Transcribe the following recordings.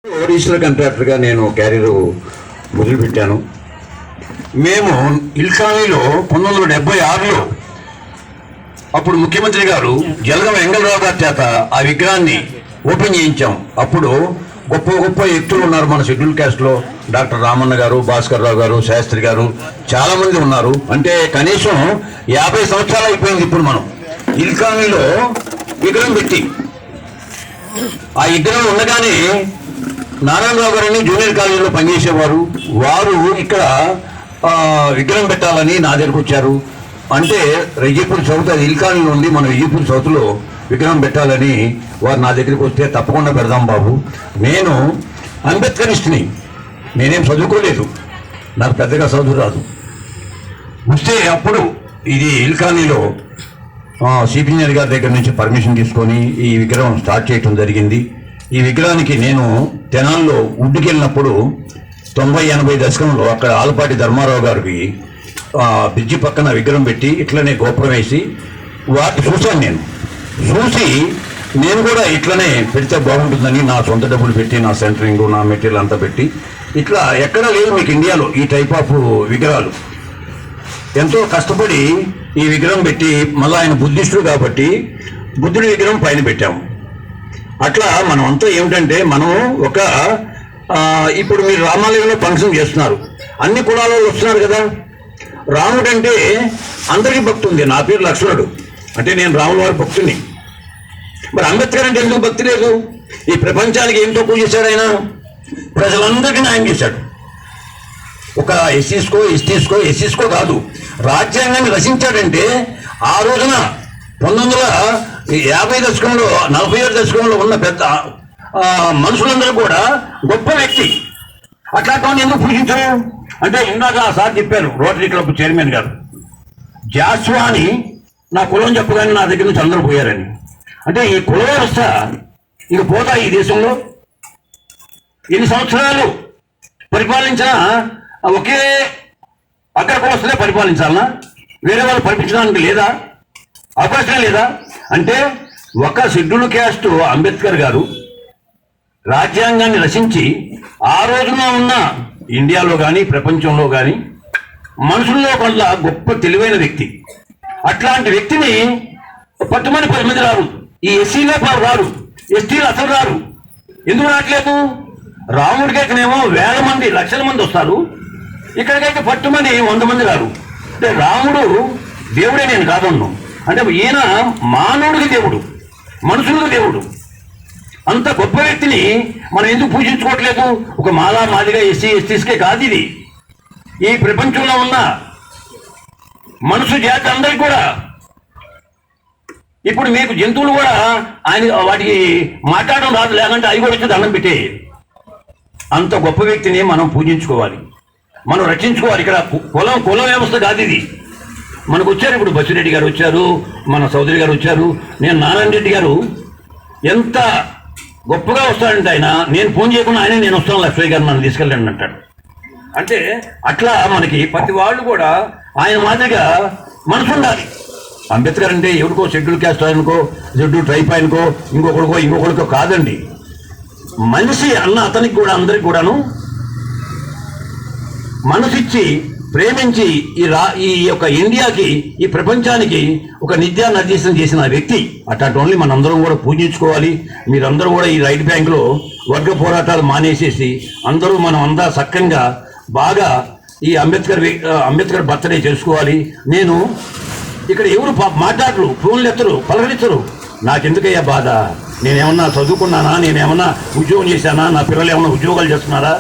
Additional కాంట్రాక్టర్గా నేను carrier మొదలుపెట్టాను. మేము ఇల్కానీలో 1976లో అప్పుడు ముఖ్యమంత్రి గారు జలగం వెంగళరావు గారి చేత ఆ విగ్రహాన్ని ఓపెన్ చేయించాం. అప్పుడు గొప్ప గొప్ప వ్యక్తులు ఉన్నారు మన షెడ్యూల్ క్యాస్ట్లో. డాక్టర్ రామన్న గారు, భాస్కర్ రావు గారు, శాస్త్రి గారు, చాలామంది ఉన్నారు. అంటే కనీసం 50 సంవత్సరాలు అయిపోయింది ఇప్పుడు మనం ఇల్కానీలో విగ్రహం పెట్టి. ఆ విగ్రహం ఉండగానే నారాయణరావు గారని జూనియర్ కాలేజీలో పనిచేసేవారు. వారు ఇక్కడ విగ్రహం పెట్టాలని నా దగ్గరకు వచ్చారు. అంటే రెజ్జిపూర్ సౌత్, అది ఇల్కానీలో ఉంది, మనం రెజ్జిపూర్ సౌత్లో విగ్రహం పెట్టాలని వారు నా దగ్గరికి వస్తే తప్పకుండా పెడదాం బాబు, నేను అంబేద్కరిస్ట్ని, నేనేం చదువుకోలేదు, నాకు పెద్దగా చదువు రాదు. వస్తే అప్పుడు ఇది ఇల్కానీలో సిపి ఇంజనీర్ గారి దగ్గర నుంచి పర్మిషన్ తీసుకొని ఈ విగ్రహం స్టార్ట్ చేయటం జరిగింది. ఈ విగ్రహానికి నేను తెనాల్లో ఉడ్డుకి వెళ్ళినప్పుడు 90-80 దశకంలో అక్కడ ఆలపాటి ధర్మారావు గారికి బ్రిడ్జి పక్కన విగ్రహం పెట్టి ఇట్లనే గోపురం వేసి వాటిని చూశాను. చూసి నేను కూడా ఇట్లనే పెడితే బాగుంటుందని నా సొంత డబ్బులు పెట్టి, నా సెంటరింగ్, నా మెటీరియల్ అంతా పెట్టి, ఇట్లా ఎక్కడా లేదు మీకు ఇండియాలో ఈ టైప్ ఆఫ్ విగ్రహాలు. ఎంతో కష్టపడి ఈ విగ్రహం పెట్టి, మళ్ళీ ఆయన బుద్ధిస్టుడు కాబట్టి బుద్ధుడి విగ్రహం పైన పెట్టాము. అట్లా మనం అంతా ఏమిటంటే, మనం ఒక ఇప్పుడు మీరు రామాలయంలో ఫంక్షన్ చేస్తున్నారు, అన్ని కులాల వాళ్ళు వస్తున్నారు కదా. రాముడు అంటే అందరికీ భక్తి ఉంది. నా పేరు లక్ష్మణుడు, అంటే నేను రాముల వారి భక్తుని. మరి అంబేద్కర్ అంటే ఎందుకు భక్తి లేదు? ఈ ప్రపంచానికి ఏం తక్కువ చేశాడు ఆయన? ప్రజలందరికీ న్యాయం చేశాడు. ఒక ఎస్సీస్కో కాదు, రాజ్యాంగాన్ని రచించాడంటే ఆ రోజున 1950 దశకంలో 47 దశకంలో ఉన్న పెద్ద మనుషులందరూ కూడా గొప్ప వ్యక్తి. అట్లాంటి ఎందుకు పూజించరు అంటే, ఇందాక సార్ చెప్పారు రోటరీ క్లబ్ చైర్మన్ గారు, జాస్వా అని నా కులం చెప్పగానే నా దగ్గర నుంచి అందరూ పోయారని. అంటే ఈ కుల వ్యవస్థ ఇక పోతా ఈ దేశంలో ఎన్ని సంవత్సరాలు పరిపాలించినా ఒకే అగ్ర కులస్తులే పరిపాలించాలన్నా? వేరే వాళ్ళు పరిపించడానికి లేదా? అవకాశం లేదా? అంటే ఒక షెడ్యూల్ క్యాస్ట్ అంబేద్కర్ గారు రాజ్యాంగాన్ని రచించి ఆ రోజున ఉన్న ఇండియాలో కానీ ప్రపంచంలో కానీ మనుషుల్లో కొంత గొప్ప తెలివైన వ్యక్తి. అట్లాంటి వ్యక్తిని పట్టుమని 10 మంది రారు. ఈ ఎస్సీలే రారు, ఎస్టీలు అసలు రారు. ఎందుకు రావట్లేదు? రాముడికైతేనేమో వేల మంది, లక్షల మంది వస్తారు, ఇక్కడికైతే పట్టుమని 100 మంది రారు. అంటే రాముడు దేవుడే నేను కాదన్ను. అంటే ఈయన మానవుడికి దేవుడు, మనుషులకు దేవుడు. అంత గొప్ప వ్యక్తిని మనం ఎందుకు పూజించుకోవట్లేదు? ఒక మాదిగా ఎస్టీస్కే కాదు, ఇది ఈ ప్రపంచంలో ఉన్న మనుషు జాతి అందరికి కూడా. ఇప్పుడు మీకు జంతువులు కూడా ఆయన వాటికి మాట్లాడడం రాదు, లేకంటే అవి కూడా వచ్చి దండం పెట్టే. అంత గొప్ప వ్యక్తిని మనం పూజించుకోవాలి, మనం రక్షించుకోవాలి. ఇక్కడ కుల వ్యవస్థ కాదు ఇది. మనకు వచ్చారు ఇప్పుడు బసిరెడ్డి గారు వచ్చారు, మన చౌదరి గారు వచ్చారు, నేను నారాయణ రెడ్డి గారు ఎంత గొప్పగా వస్తాడంటే ఆయన, నేను ఫోన్ చేయకుండా ఆయన నేను వస్తాను లక్ష్మయ్య గారు నన్ను తీసుకెళ్ళండి అంటాడు. అంటే అట్లా మనకి ప్రతి వాళ్ళు కూడా ఆయన మాదిరిగా మనసు ఉండాలి. అంబేద్కర్ అంటే ఎవరికో షెడ్యూల్ క్యాస్ట్ ఆయనకో, షెడ్యూల్ ట్రైబ్ ఆయనకో, ఇంకొకరికో కాదండి. మనిషి అన్న అతనికి కూడా, అందరికి కూడాను మనసిచ్చి ప్రేమించి ఈ యొక్క ఇండియాకి, ఈ ప్రపంచానికి ఒక నిర్దేశం చేసిన వ్యక్తి. అట్లాంటి ఓన్లీ మనందరం కూడా పూజించుకోవాలి. మీరందరూ కూడా ఈ రైట్ బ్యాంక్లో వర్గ పోరాటాలు మానేసేసి మనం అంతా సక్కంగా బాగా ఈ అంబేద్కర్ బర్త్డే చేసుకోవాలి. నేను ఇక్కడ ఎవరు మాట్లాడరు, ఫోన్లు ఎత్తరు, పలకరించరు. నాకెందుకయ్యా బాధ? నేనేమన్నా చదువుకున్నానా? నేనేమన్నా ఉద్యోగం చేశానా? నా పిల్లలు ఏమన్నా ఉద్యోగాలు చేస్తున్నారా?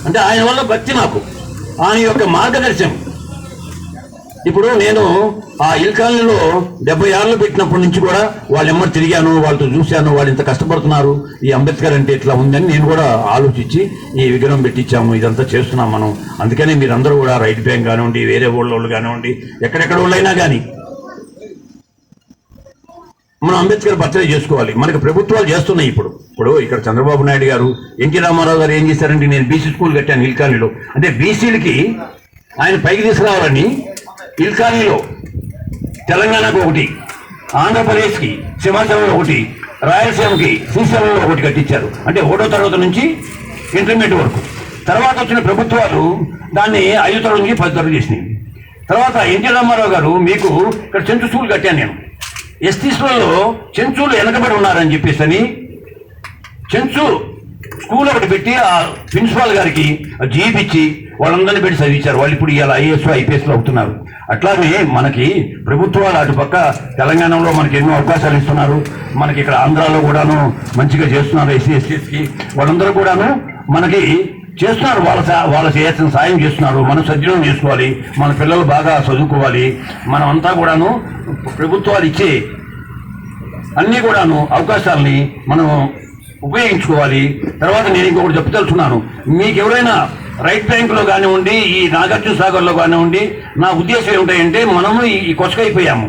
అంటే ఆయన వల్ల భక్తి, నాకు ఆయన యొక్క మార్గదర్శనం. ఇప్పుడు నేను ఆ ఇల్కాలనీలో 70 ఏళ్ళు పెట్టినప్పటి నుంచి కూడా వాళ్ళు ఎమ్మటి తిరిగాను, వాళ్ళతో చూశాను, వాళ్ళు ఇంత కష్టపడుతున్నారు, ఈ అంబేద్కర్ అంటే ఇట్లా ఉందని నేను కూడా ఆలోచించి ఈ విగ్రహం పెట్టించాము. ఇదంతా చేస్తున్నాం మనం. అందుకనే మీరందరూ కూడా రైట్ బ్యాంక్ కానివ్వండి, వేరే వాళ్ళు కానివ్వండి, ఎక్కడెక్కడ వాళ్ళైనా కానీ మనం అంబేద్కర్ బర్త్డే చేసుకోవాలి. మనకి ప్రభుత్వాలు చేస్తున్నాయి. ఇప్పుడు ఇక్కడ చంద్రబాబు నాయుడు గారు, ఎన్టీ రామారావు గారు ఏం చేశారంటే, నేను బీసీ స్కూల్ కట్టాను ఇల్కానీలో. అంటే బీసీలకి ఆయన పైకి తీసుకురావాలని ఇల్కానీలో తెలంగాణకు ఒకటి, ఆంధ్రప్రదేశ్కి సింహాచలంలో ఒకటి, రాయలసీమకి శ్రీశైలంలో ఒకటి కట్టించారు. అంటే 1వ తరగతి నుంచి ఇంటర్మీడియట్ వరకు. తర్వాత వచ్చిన ప్రభుత్వాలు దాన్ని 5 తరగతి నుంచి 10 తరగతి చేసినాయి. తర్వాత ఎన్టీ రామారావు గారు మీకు ఇక్కడ చెంచు స్కూల్ కట్టాను నేను. ఎస్టీస్లలో చెంచులు వెనకబడి ఉన్నారని చెప్పేసి అని చెంచు స్కూల్ ఒకటి పెట్టి ఆ ప్రిన్సిపాల్ గారికి జీప్ ఇచ్చి వాళ్ళందరినీ పెట్టి చదివించారు. వాళ్ళు ఇప్పుడు ఇలా ఐఏఎస్ ఐపీఎస్లో అవుతున్నారు. అట్లాగే మనకి ప్రభుత్వాలు అటుపక్క తెలంగాణలో మనకి ఎన్నో అవకాశాలు ఇస్తున్నారు. మనకి ఇక్కడ ఆంధ్రాలో కూడాను మంచిగా చేస్తున్నారు. ఎస్సీ ఎస్టీస్కి వాళ్ళందరూ కూడాను మనకి చేస్తున్నారు. వాళ్ళ చేయాల్సిన సాయం చేస్తున్నారు. మనం సద్వినియోగం చేసుకోవాలి. మన పిల్లలు బాగా చదువుకోవాలి. మనం అంతా కూడాను ప్రభుత్వాలు ఇచ్చే అన్నీ కూడాను అవకాశాలని మనం ఉపయోగించుకోవాలి. తర్వాత నేను ఇంకొకటి చెప్పదలుచున్నాను. మీకు ఎవరైనా రైట్ బ్యాంకులో కానివ్వండి, ఈ నాగార్జున సాగర్లో కానివ్వండి, నా ఉద్దేశం ఏమిటంటే మనము ఈ కొసకైపోయాము.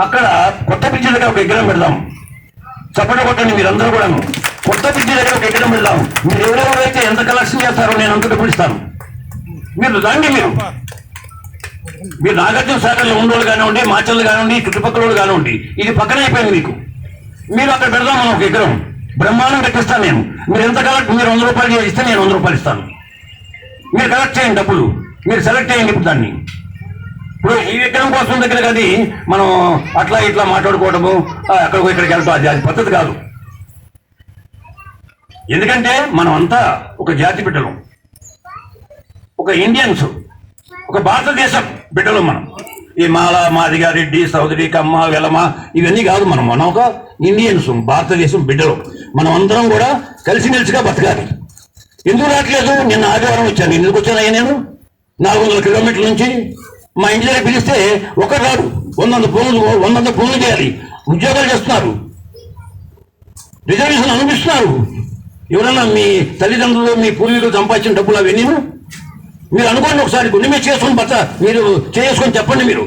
అక్కడ కొత్త బ్రిడ్జి దగ్గర ఒక విగ్రహం పెడదాం. చప్పట కొట్టండి మీరందరూ కూడాను. కొత్త బ్రిడ్జి దగ్గర ఒక విగ్రహం పెడదాం. మీరు ఎవరెవరైతే ఎంత కలెక్షన్ చేస్తారో నేను అంత డబ్బులు ఇస్తాను. మీరు రండి. మీరు నాగార్జున సాగర్లో ఉండేవాళ్ళు కానివ్వండి, మాచర్లు కానివ్వండి, చుట్టుపక్కల వాళ్ళు కానివ్వండి, ఇది పక్కన అయిపోయింది మీకు. మీరు అక్కడ పెడదాం మనం ఒక విగ్రహం. బ్రహ్మాండం కట్టిస్తాను నేను. మీరు ఎంత కలెక్ట్, మీరు 100 రూపాయలు ఇస్తే నేను 100 రూపాయలు ఇస్తాను. మీరు కలెక్ట్ చేయండి డబ్బులు. మీరు సెలెక్ట్ చేయండి ఇప్పుడు దాన్ని. ఇప్పుడు ఈ విగ్రహం కోసం దగ్గర కానీ మనం అట్లా ఇట్లా మాట్లాడుకోవడము, అక్కడికి ఇక్కడికి వెళ్ళటం అది పద్ధతి కాదు. ఎందుకంటే మనం అంతా ఒక జాతి బిడ్డలు, ఒక ఇండియన్స్, ఒక భారతదేశం బిడ్డలు. మనం ఈ మాల, మాదిగ, రెడ్డి, సౌదరి, కమ్మ, వెలమ ఇవన్నీ కాదు. మనం ఒక ఇండియన్స్, భారతదేశం బిడ్డలు. మనం అందరం కూడా కలిసిమెలిసిగా బతకాలి. ఎందుకు రావట్లేదు? నిన్న ఆదివారం వచ్చాను. ఎందుకు వచ్చానయ్యా నేను? 400 కిలోమీటర్ల నుంచి మా ఇంటి దగ్గర పిలిస్తే ఒకరు రాడు. 100 ఫోన్లు చేయాలి. ఉద్యోగాలు చేస్తున్నారు, రిజర్వేషన్ అనుభవిస్తున్నారు. ఎవరన్నా మీ తల్లిదండ్రులు, మీ పూర్వీకులు సంపాదించిన డబ్బులు అవన్నీ మీరు అనుకోండి. ఒకసారి గుండె మీద చేసుకొని మీరు చేసుకొని చెప్పండి. మీరు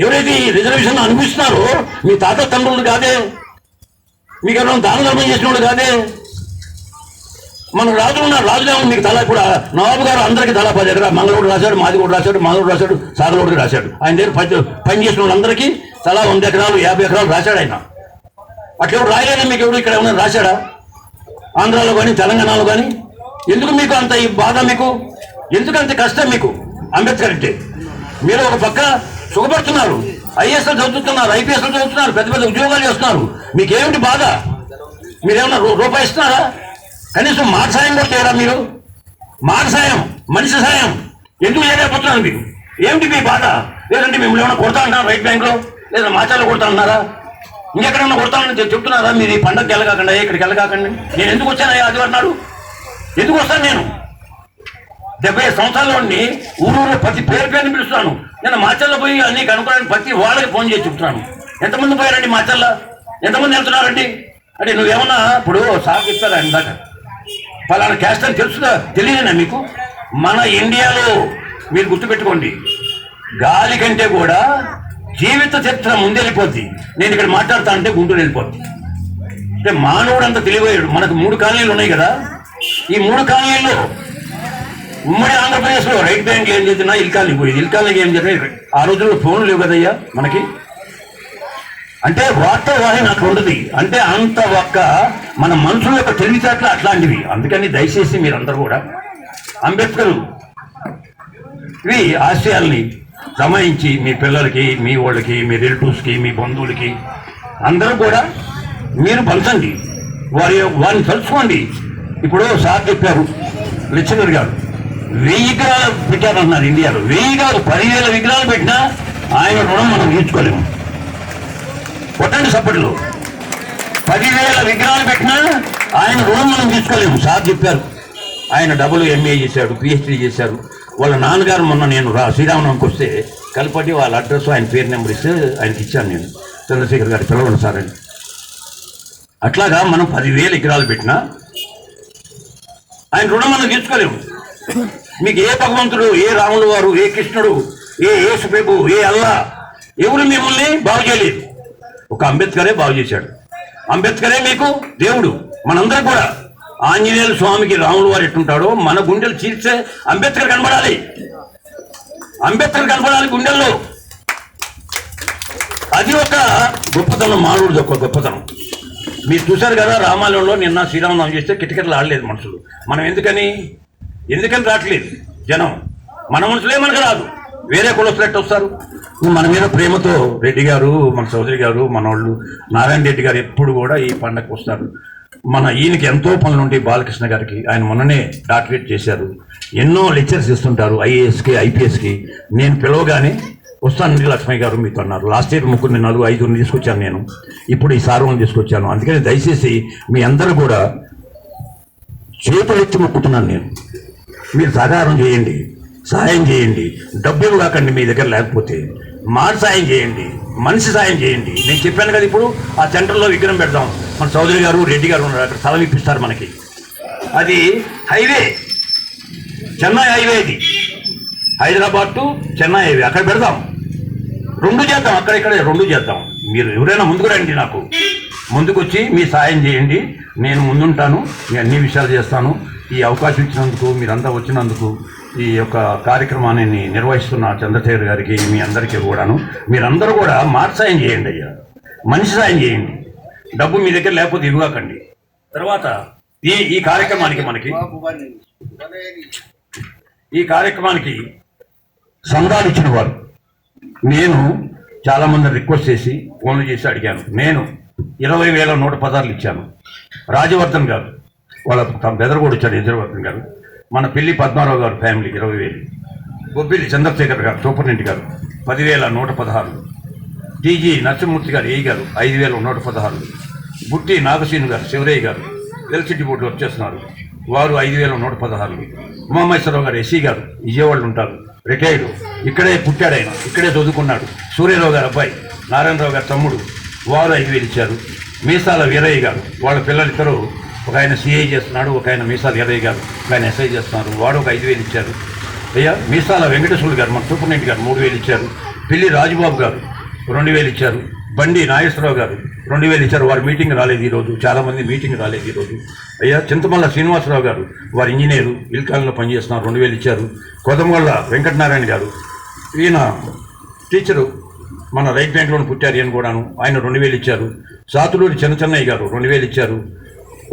ఎవరైతే ఈ రిజర్వేషన్ అనుభవిస్తున్నారో మీ తాత తండ్రులు కాదే, మీకు ఎవరైనా దాన ధర్మం చేసిన వాళ్ళు కాదే. మన రాజులు ఉన్నారు. రాజుగారు మీకు తలా కూడా నవాబు గారు అందరికీ తలా 10 ఎకరాలు మంగళూరు రాశాడు, మాది కూడా రాశాడు, మాధవుడు రాశాడు, సాగలోడికి రాశాడు. ఆయన దగ్గర పని చేసిన వాళ్ళందరికీ తలా 100 ఎకరాలు 50 ఎకరాలు రాశాడు ఆయన. అట్లా ఎవరు రాయలేదు. మీకు ఎవరు ఇక్కడ ఏమైనా రాశాడా? ఆంధ్రాలో కానీ తెలంగాణలో కానీ? ఎందుకు మీకు అంత ఈ బాధ? మీకు ఎందుకంత కష్టం? మీకు అంబేద్కర్ అంటే మీరు ఒక పక్క సుఖపడుతున్నారు, ఐఏఎస్లు చదువుతున్నారు, ఐపీఎస్లు చదువుతున్నారు, పెద్ద పెద్ద ఉద్యోగాలు చేస్తున్నారు. మీకేమిటి బాధ? మీరేమన్నా రూపాయి ఇస్తున్నారా? కనీసం మాట సాయం కూడా చేయరా మీరు? మాట సాయం, మనిషి సాయం ఎందుకు చేయలేకపోతున్నారు మీరు? ఏమిటి మీ బాధ? లేదంటే మిమ్మల్ని ఏమైనా కొడతా అంటారా రైట్ బ్యాంక్లో? లేదా మాచాలో కొడతా అంటున్నారా? ఇంకెక్కడన్నా కొడతానని చెప్తున్నారా? మీరు ఈ పండగకి వెళ్ళకాకండి, ఇక్కడికి వెళ్ళకాకండి. నేను ఎందుకు వచ్చాను ఆదివారం నాడు? ఎందుకు వస్తాను నేను? 75 సంవత్సరాల నుండి ఊరు ప్రతి పేరుని పిలుస్తున్నాను. నేను మాచల్లో పోయి అన్ని కనుక్కోవడానికి ప్రతి వాళ్ళకి ఫోన్ చేసి చెప్తున్నాను. ఎంతమంది పోయారండి మాచల్లో? ఎంతమంది వెళ్తున్నారండి అంటే నువ్వేమన్నా ఇప్పుడు సాగు ఇస్తారు ఆయన దాకా ఫలానా క్యాస్ట్ అని తెలుసుదా? తెలియదేనా మీకు? మన ఇండియాలో మీరు గుర్తుపెట్టుకోండి, గాలి కంటే కూడా జీవిత చరిత్ర ముందెళ్ళిపోద్ది. నేను ఇక్కడ మాట్లాడుతా అంటే గుంటూరు వెళ్ళిపోద్ది. అంటే మానవుడు అంత తెలివయ్యాడు. మనకు 3 కాలనీలు ఉన్నాయి కదా. ఈ 3 కాలనీల్లో ఉమ్మడి ఆంధ్రప్రదేశ్లో రైట్ బ్యాంక్ ఏం చేసినా ఇల్కాలనీ పోయింది. ఇల్కాలనీకి ఏం చేసినా ఆ రోజుల్లో ఫోన్లు లేవు కదయ్యా మనకి. అంటే వార్తావాహిని అట్లా ఉంటుంది. అంటే అంత ఒక్క మన మనుషుల యొక్క తెలివితేటలు అట్లాంటివి. అందుకని దయచేసి మీరందరూ కూడా అంబేద్కర్ ఆశయాల్ని గమనించి మీ పిల్లలకి, మీ వాళ్ళకి, మీ రిలేటివ్స్కి, మీ బంధువులకి అందరూ కూడా మీరు పంచండి. వారిని తలుచుకోండి. ఇప్పుడు సార్ చెప్పారు, లెక్చరర్ గారు 1000 విగ్రహాలు పెట్టారన్నారు ఇండియాలో. 1000 కాదు 10,000 విగ్రహాలు పెట్టినా ఆయన రుణం మనం తీర్చుకోలేము. కొట్టండి సప్పట్లో. 10,000 విగ్రహాలు పెట్టినా ఆయన రుణం మనం తీసుకోలేము. సార్ చెప్పారు. ఆయన MA చేశాడు, PhD చేశారు. వాళ్ళ నాన్నగారు మొన్న నేను శ్రీరామనవమికి వస్తే కలపటి వాళ్ళ అడ్రస్, ఆయన పేరు నెంబర్ ఇస్తే ఆయనకి ఇచ్చాను నేను. చంద్రశేఖర్ గారు పిలవండి సార్ అని. అట్లాగా మనం 10,000 విగ్రహాలు పెట్టినా ఆయన రుణం మనం తీర్చుకోలేము. మీకు ఏ భగవంతుడు, ఏ రాముడు వారు, ఏ కృష్ణుడు, ఏ యేసు ప్రభు, ఏ అల్లా ఎవరు మిమ్మల్ని బాగు చేయలేదు. ఒక అంబేద్కరే బాగు చేశాడు. అంబేద్కరే మీకు దేవుడు. మనందరం కూడా ఆంజనేయుల స్వామికి రాములు వారు ఎట్టుంటాడో మన గుండెలు చీల్చే అంబేద్కర్ కనబడాలి. అంబేద్కర్ కనబడాలి గుండెల్లో. అది ఒక గొప్పతనం, మానవుడిది ఒక గొప్పతనం. మీరు చూశారు కదా రామాలయంలో నిన్న శ్రీరామనవమి చేస్తే కిటకిటలు ఆడలేదు మనుషులు. మనం ఎందుకని రావట్లేదు జనం? మన మనుషులే మనకు రాదు, వేరే కులస్తులు ఎట్టు వస్తారు? మన మీద ప్రేమతో రెడ్డి గారు, మన చౌదరి గారు, మన వాళ్ళు నారాయణ రెడ్డి గారు ఎప్పుడు కూడా ఈ పండగకు వస్తారు. మన ఈయనకి ఎంతో పనులు ఉంటాయి. బాలకృష్ణ గారికి ఆయన మొన్ననే డాక్టరేట్ చేశారు, ఎన్నో లెక్చర్స్ ఇస్తుంటారు ఐఏఎస్కి ఐపీఎస్కి. నేను పిలవగానే వస్తానండి లక్ష్మయ్య గారు మీతో అన్నారు. లాస్ట్ ఇయర్ 3-4-5 తీసుకొచ్చాను నేను, ఇప్పుడు ఈ సార్వని తీసుకొచ్చాను. అందుకని దయచేసి మీ అందరూ కూడా చేతులు ఎత్తి మొక్కుతున్నాను నేను, మీరు సహకారం చేయండి, సాయం చేయండి. డబ్బులు కాకండి మీ దగ్గర లేకపోతే, మాట సాయం చేయండి, మనిషి సాయం చేయండి. నేను చెప్పాను కదా, ఇప్పుడు ఆ సెంటర్లో విగ్రహం పెడదాం. మన చౌదరి గారు రెడ్డి గారు ఉన్నారు, అక్కడ స్థలం ఇప్పిస్తారు మనకి. అది హైవే, చెన్నై హైవే, ఇది హైదరాబాద్ టు చెన్నై హైవే, అక్కడ పెడదాం. 2 చేద్దాం, అక్కడిక్కడే 2 చేద్దాం. మీరు ఎవరైనా ముందుకు రండి, నాకు ముందుకు వచ్చి మీ సాయం చేయండి. నేను ముందుంటాను, మీ అన్ని విషయాలు చేస్తాను. ఈ అవకాశం ఇచ్చినందుకు, మీరంతా వచ్చినందుకు, ఈ యొక్క కార్యక్రమాన్ని నిర్వహిస్తున్న చంద్రశేఖర్ గారికి, మీ అందరికీ కూడాను, మీరందరూ కూడా మాట సాయం చేయండి అయ్యా, మనిషి సాయం చేయండి. డబ్బు మీ దగ్గర లేకపోతే ఇవ్వకండి. తర్వాత ఈ కార్యక్రమానికి సంఘాలు ఇచ్చిన వారు, నేను చాలామంది రిక్వెస్ట్ చేసి ఫోన్లు చేసి అడిగాను. నేను 20,116 ఇచ్చాను. రాజవర్ధన్ గారు వాళ్ళ బెదర్ కూడా ఇచ్చాడు, యజవర్ధన్ గారు. మన పిల్లి పద్మారావు గారు ఫ్యామిలీ 20,000. బొబ్బిలి చంద్రశేఖర్ గారు సూపరింటెండెంట్ గారు 10,116. టీజీ నరసింహమూర్తి గారు ఏఈ గారు 5,116. బుట్టి నాగసీను గారు శివరయ్య గారు ఎలక్ట్రిసిటీ బోర్డు వర్క్ చేస్తున్నారు, వారు 5,116. ఉమామహేశ్వరరావు గారు ఎస్సీ గారు విజయవాడలో ఉంటారు, రిటైర్డ్, ఇక్కడే పుట్టాడు ఆయన, ఇక్కడే చదువుకున్నాడు. సూర్యరావు గారు అబ్బాయి, నారాయణరావు గారు తమ్ముడు, వారు 5,000 ఇచ్చారు. మీసాల వీరయ్య గారు, వాళ్ళ పిల్లలిద్దరూ, ఒక ఆయన సిఐ చేస్తున్నాడు, ఒక ఆయన మీసాల వీరయ్య గారు, ఒక ఆయన ఎస్ఐ చేస్తున్నారు, వాడు ఒక 5,000 ఇచ్చారు. అయ్యా మీసాల వెంకటేశ్వరులు గారు, మన సూపరింటెండెంట్ గారు 3,000 ఇచ్చారు. పిల్లి రాజుబాబు గారు 2,000 ఇచ్చారు. బండి నాగేశ్వరరావు గారు 2,000 ఇచ్చారు. వారు మీటింగ్ రాలేదు ఈరోజు, చాలామంది మీటింగ్ రాలేదు ఈరోజు. అయ్యా చింతమల్ల శ్రీనివాసరావు గారు, వారు ఇంజనీరు, ఇల్కాలంలో పనిచేస్తున్నారు, 2,000 ఇచ్చారు. కొదమగళ్ళ వెంకటనారాయణ గారు, ఈయన టీచరు, మన రైట్ బ్యాంక్లోనే పుట్టారు ఈయన కూడాను, ఆయన 2,000 ఇచ్చారు. సాతులూరి చెన్నయ్య గారు 2,000 ఇచ్చారు.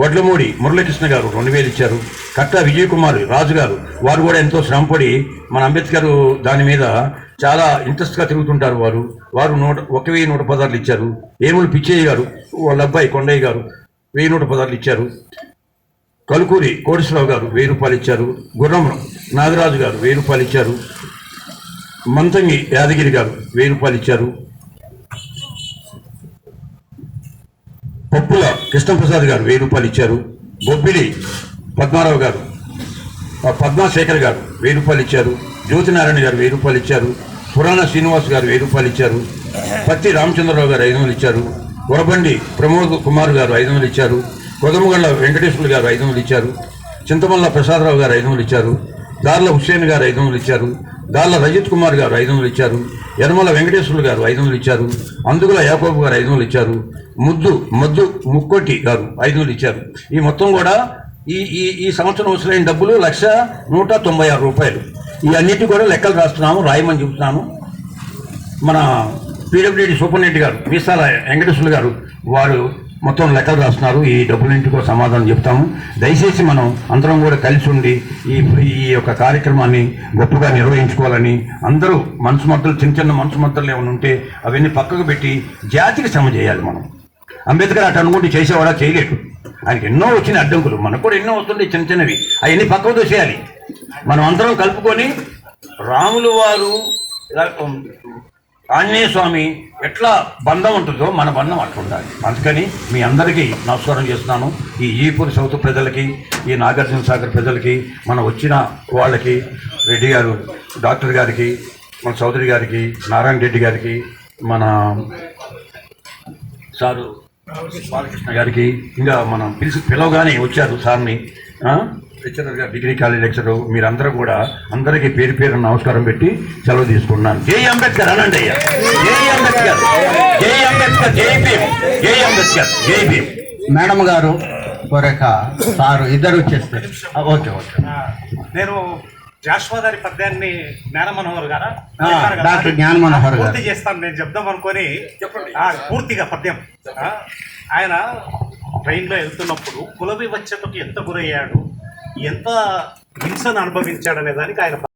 వడ్లమూడి మురళీకృష్ణ గారు 2,000 iచ్చారు. కట్ట విజయ్ కుమార్ రాజు గారు వారు కూడా ఎంతో శ్రమపడి మన అంబేద్కర్ దాని మీద చాలా ఇంట్రెస్ట్గా తిరుగుతుంటారు. వారు 1,116 ఇచ్చారు. ఏములు పిచ్చయ్య గారు వాళ్ళ అబ్బాయి కొండయ్య గారు 1,116 ఇచ్చారు. కలుకూరి కోటేశ్వరరావు గారు 1,000 రూపాయలు ఇచ్చారు. గుర్రం నాగరాజు గారు 1,000 రూపాయలు ఇచ్చారు. మంతంగి యాదగిరి గారు 1,000 రూపాయలు ఇచ్చారు. పప్పుల కృష్ణప్రసాద్ గారు 1,000 రూపాయలు ఇచ్చారు. బొబ్బిలి పద్మారావు గారు, పద్మాశేఖర్ గారు 1,000 రూపాయలు ఇచ్చారు. జ్యోతినారాయణ గారు 1,000 రూపాయలు ఇచ్చారు. పురాణ శ్రీనివాస్ గారు 1,000 రూపాయలు ఇచ్చారు. పత్తి రామచంద్రరావు గారు 500 ఇచ్చారు. వరబండి ప్రమోద్ కుమార్ గారు 500 ఇచ్చారు. కొదమగళ్ళ వెంకటేశ్వర్లు గారు 500 ఇచ్చారు. చింతమల్ల ప్రసాదరావు గారు 500 ఇచ్చారు. దార్ల హుస్సేన్ గారు 500 ఇచ్చారు. దార్ల రజిత్ కుమార్ గారు 500 ఇచ్చారు. యనమల వెంకటేశ్వర్లు గారు 500 ఇచ్చారు. అందుగుల యాకోబు గారు 500 ఇచ్చారు. మద్దు ముక్కోటి గారు 500 ఇచ్చారు. ఈ మొత్తం కూడా ఈ సంవత్సరం వసూలైన డబ్బులు 1,196 రూపాయలు. ఈ అన్నిటి కూడా లెక్కలు రాస్తున్నాము, రాయమని చెబుతున్నాను. మన పీడబ్ల్యూడీ సూపరింటెండెంట్ గారు మీసాల వెంకటేశ్వర్లు గారు వారు మొత్తం లెక్కలు రాస్తున్నారు. ఈ డబ్బులింటికో సమాధానం చెప్తాము. దయచేసి మనం అందరం కూడా కలిసి ఉండి ఈ యొక్క కార్యక్రమాన్ని గొప్పగా నిర్వహించుకోవాలని అందరూ మనసుమద్దలు చిన్న మనసుమద్దలు ఏమైనా ఉంటే అవన్నీ పక్కకు పెట్టి జాతికి శ్రమ చేయాలి. మనం అంబేద్కర్ అటు అనుకుంటే చేసేవాడా, చేయలేడు. ఆయనకి ఎన్నో వచ్చిన అడ్డంకులు, మనకు కూడా ఎన్నో వస్తుండే చిన్నవి, అవన్నీ పక్కకు తోసేయాలి. మనం అందరం కలుపుకొని రాములు వారు ఆంజనేయ స్వామి ఎట్లా బంధం ఉంటుందో మన బంధం అట్లా ఉండాలి. అందుకని మీ అందరికీ నమస్కారం చేస్తున్నాను. ఈ ఈపూర్ సౌత్ ప్రజలకి, ఈ నాగార్జున సాగర్ ప్రజలకి, మన వచ్చిన వాళ్ళకి, రెడ్డి గారు డాక్టర్ గారికి, మన చౌదరి గారికి, నారాయణ రెడ్డి గారికి, మన సారు బాలకృష్ణ గారికి, ఇంకా మనం పిలవగానే వచ్చారు సార్ని, లెక్చరర్ గారు, డిగ్రీ కాలేజ్ లెక్చరర్, మీరందరూ కూడా అందరికీ పేరు పేరు నమస్కారం పెట్టి సెలవు తీసుకున్నాను. జై అంబేద్కర్ అనండి అయ్యా. జై అంబేద్కర్, జై అంబేద్కర్, జై భీమ్, జై అంబేద్కర్, జై భీమ్. మేడం గారు కోరక సారు ఇద్దరు వచ్చేస్తారు. Okay okay. నేను జాస్వాదారి పద్యాన్ని జ్ఞాన మనోహర్ గారా, డాక్టర్ జ్ఞాన మనోహర్ గారు పూర్తి చేస్తాను. నేను చెప్దాం అనుకొని పూర్తిగా పద్యం ఆయన ట్రైన్లో వెళ్తున్నప్పుడు కుల వివక్షతకు ఎంత గురయ్యాడు, ఎంత హింసను అనుభవించాడనే దానికి ఆయన